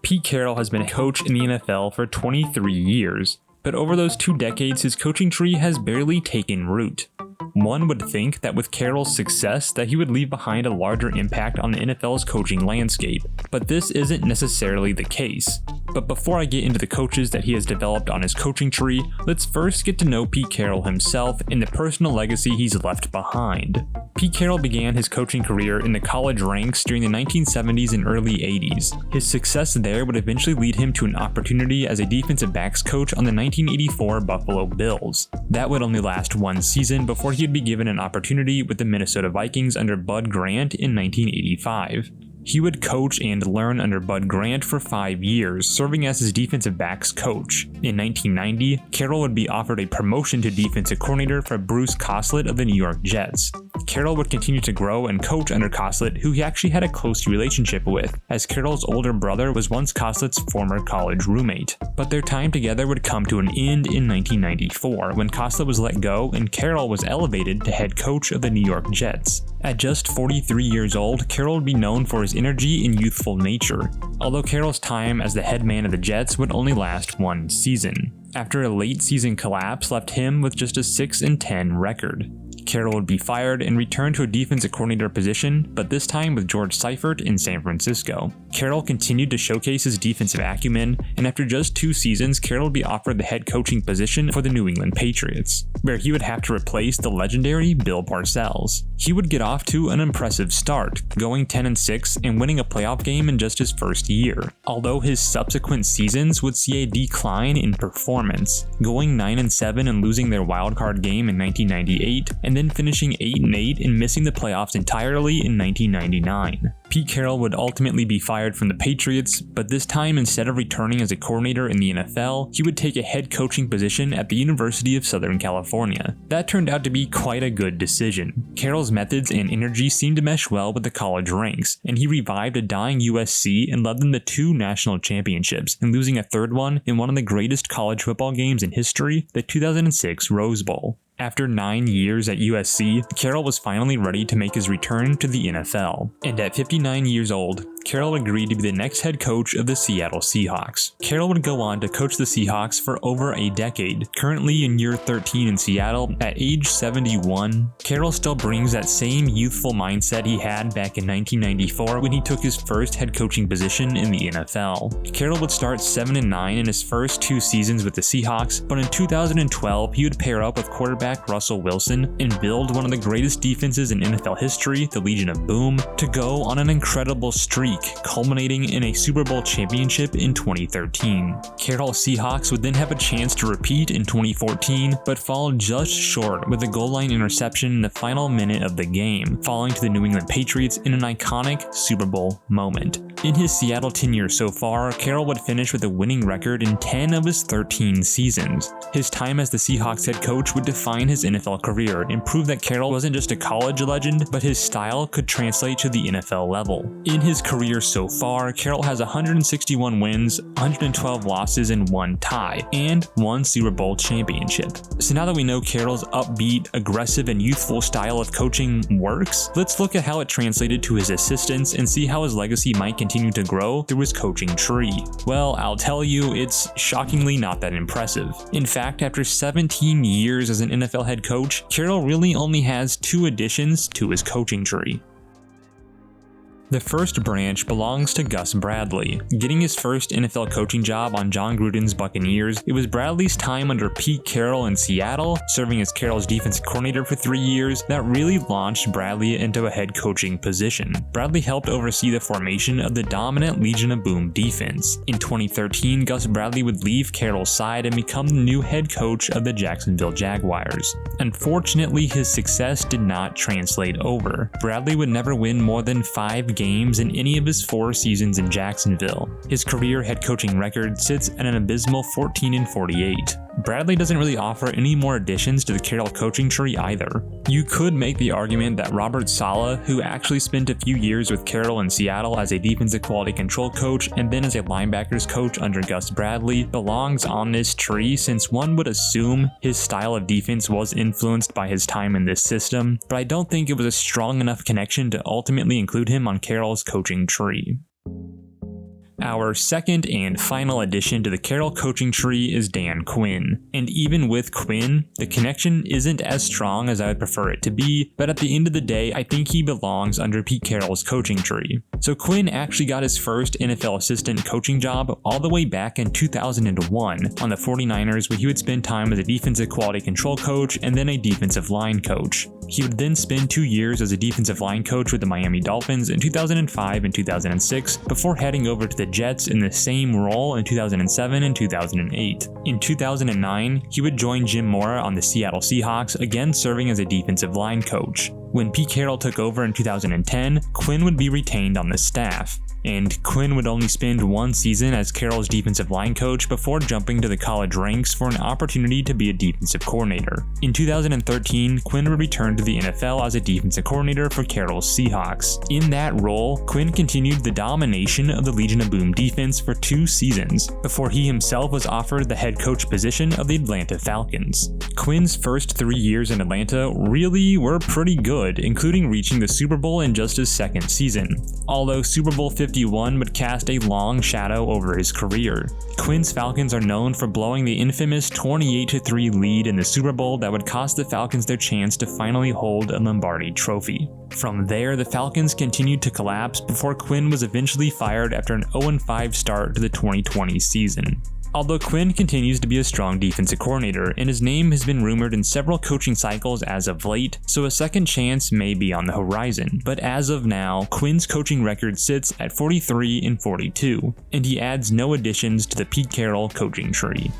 Pete Carroll has been a coach in the NFL for 23 years, but over those 2 decades his coaching tree has barely taken root. One would think that with Carroll's success that he would leave behind a larger impact on the NFL's coaching landscape, but this isn't necessarily the case. But before I get into the coaches that he has developed on his coaching tree, let's first get to know Pete Carroll himself and the personal legacy he's left behind. Pete Carroll began his coaching career in the college ranks during the 1970s and early 80s. His success there would eventually lead him to an opportunity as a defensive backs coach on the 1984 Buffalo Bills. That would only last 1 season before he would be given an opportunity with the Minnesota Vikings under Bud Grant in 1985. He would coach and learn under Bud Grant for 5 years, serving as his defensive backs coach. In 1990, Carroll would be offered a promotion to defensive coordinator for Bruce Coslet of the New York Jets. Carroll would continue to grow and coach under Coslet, who he actually had a close relationship with, as Carroll's older brother was once Coslet's former college roommate. But their time together would come to an end in 1994, when Coslet was let go and Carroll was elevated to head coach of the New York Jets. At just 43 years old, Carroll would be known for his energy and youthful nature, although Carroll's time as the head man of the Jets would only last 1 season, after a late season collapse left him with just a 6-10 record. Carroll would be fired and return to a defensive coordinator position, but this time with George Seifert in San Francisco. Carroll continued to showcase his defensive acumen, and after just 2 seasons, Carroll would be offered the head coaching position for the New England Patriots, where he would have to replace the legendary Bill Parcells. He would get off to an impressive start, going 10-6 and winning a playoff game in just his first year, although his subsequent seasons would see a decline in performance, going 9-7 and losing their wildcard game in 1998, and then finishing 8-8 and missing the playoffs entirely in 1999. Pete Carroll would ultimately be fired from the Patriots, but this time instead of returning as a coordinator in the NFL, he would take a head coaching position at the University of Southern California. That turned out to be quite a good decision. Carroll's methods and energy seemed to mesh well with the college ranks, and he revived a dying USC and led them to 2 national championships, and losing a 3rd one in one of the greatest college football games in history, the 2006 Rose Bowl. After 9 years at USC, Carroll was finally ready to make his return to the NFL, and at 59 years old, Carroll agreed to be the next head coach of the Seattle Seahawks. Carroll would go on to coach the Seahawks for over a decade, currently in year 13 in Seattle at age 71. Carroll still brings that same youthful mindset he had back in 1994 when he took his first head coaching position in the NFL. Carroll would start 7-9 in his first 2 seasons with the Seahawks, but in 2012 he would pair up with quarterback Russell Wilson and build one of the greatest defenses in NFL history, the Legion of Boom, to go on an incredible streak, culminating in a Super Bowl championship in 2013. Carroll's Seahawks would then have a chance to repeat in 2014, but fall just short with a goal line interception in the final minute of the game, falling to the New England Patriots in an iconic Super Bowl moment. In his Seattle tenure so far, Carroll would finish with a winning record in 10 of his 13 seasons. His time as the Seahawks head coach would define his NFL career and prove that Carroll wasn't just a college legend, but his style could translate to the NFL level. In his career so far, Carroll has 161 wins, 112 losses, and 1 tie, and 1 Super Bowl championship. So now that we know Carroll's upbeat, aggressive, and youthful style of coaching works, let's look at how it translated to his assistants and see how his legacy might continue to grow through his coaching tree. Well, I'll tell you, it's shockingly not that impressive. In fact, after 17 years as an NFL head coach, Carroll really only has 2 additions to his coaching tree. The first branch belongs to Gus Bradley. Getting his first NFL coaching job on John Gruden's Buccaneers, it was Bradley's time under Pete Carroll in Seattle, serving as Carroll's defensive coordinator for 3 years, that really launched Bradley into a head coaching position. Bradley helped oversee the formation of the dominant Legion of Boom defense. In 2013, Gus Bradley would leave Carroll's side and become the new head coach of the Jacksonville Jaguars. Unfortunately, his success did not translate over. Bradley would never win more than 5 games in any of his 4 seasons in Jacksonville. His career head coaching record sits at an abysmal 14-48. Bradley doesn't really offer any more additions to the Carroll coaching tree either. You could make the argument that Robert Saleh, who actually spent a few years with Carroll in Seattle as a defensive quality control coach and then as a linebackers coach under Gus Bradley, belongs on this tree, since one would assume his style of defense was influenced by his time in this system, but I don't think it was a strong enough connection to ultimately include him on Carroll's coaching tree. Our second and final addition to the Carroll coaching tree is Dan Quinn. And even with Quinn, the connection isn't as strong as I would prefer it to be, but at the end of the day, I think he belongs under Pete Carroll's coaching tree. So Quinn actually got his first NFL assistant coaching job all the way back in 2001 on the 49ers, where he would spend time as a defensive quality control coach and then a defensive line coach. He would then spend 2 years as a defensive line coach with the Miami Dolphins in 2005 and 2006 before heading over to the Jets in the same role in 2007 and 2008. In 2009, he would join Jim Mora on the Seattle Seahawks, again serving as a defensive line coach. When Pete Carroll took over in 2010, Quinn would be retained on the staff. And Quinn would only spend 1 season as Carroll's defensive line coach before jumping to the college ranks for an opportunity to be a defensive coordinator. In 2013, Quinn would return to the NFL as a defensive coordinator for Carroll's Seahawks. In that role, Quinn continued the domination of the Legion of Boom defense for 2 seasons, before he himself was offered the head coach position of the Atlanta Falcons. Quinn's first 3 years in Atlanta really were pretty good, including reaching the Super Bowl in just his second season, although Super Bowl 51 would cast a long shadow over his career. Quinn's Falcons are known for blowing the infamous 28-3 lead in the Super Bowl that would cost the Falcons their chance to finally hold a Lombardi trophy. From there, the Falcons continued to collapse before Quinn was eventually fired after an 0-5 start to the 2020 season. Although Quinn continues to be a strong defensive coordinator, and his name has been rumored in several coaching cycles as of late, so a second chance may be on the horizon. But as of now, Quinn's coaching record sits at 43-42, and he adds no additions to the Pete Carroll coaching tree.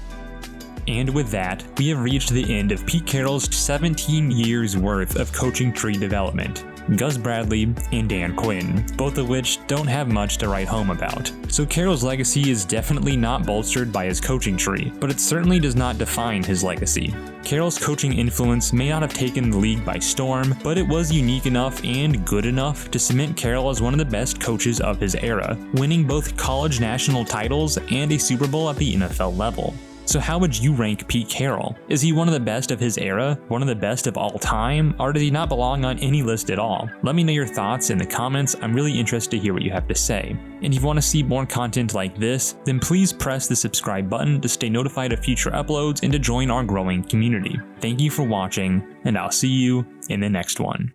And with that, we have reached the end of Pete Carroll's 17 years worth of coaching tree development. Gus Bradley and Dan Quinn, both of which don't have much to write home about. So Carroll's legacy is definitely not bolstered by his coaching tree, but it certainly does not define his legacy. Carroll's coaching influence may not have taken the league by storm, but it was unique enough and good enough to cement Carroll as one of the best coaches of his era, winning both college national titles and a Super Bowl at the NFL level. So how would you rank Pete Carroll? Is he one of the best of his era? One of the best of all time? Or does he not belong on any list at all? Let me know your thoughts in the comments. I'm really interested to hear what you have to say. And if you want to see more content like this, then please press the subscribe button to stay notified of future uploads and to join our growing community. Thank you for watching, and I'll see you in the next one.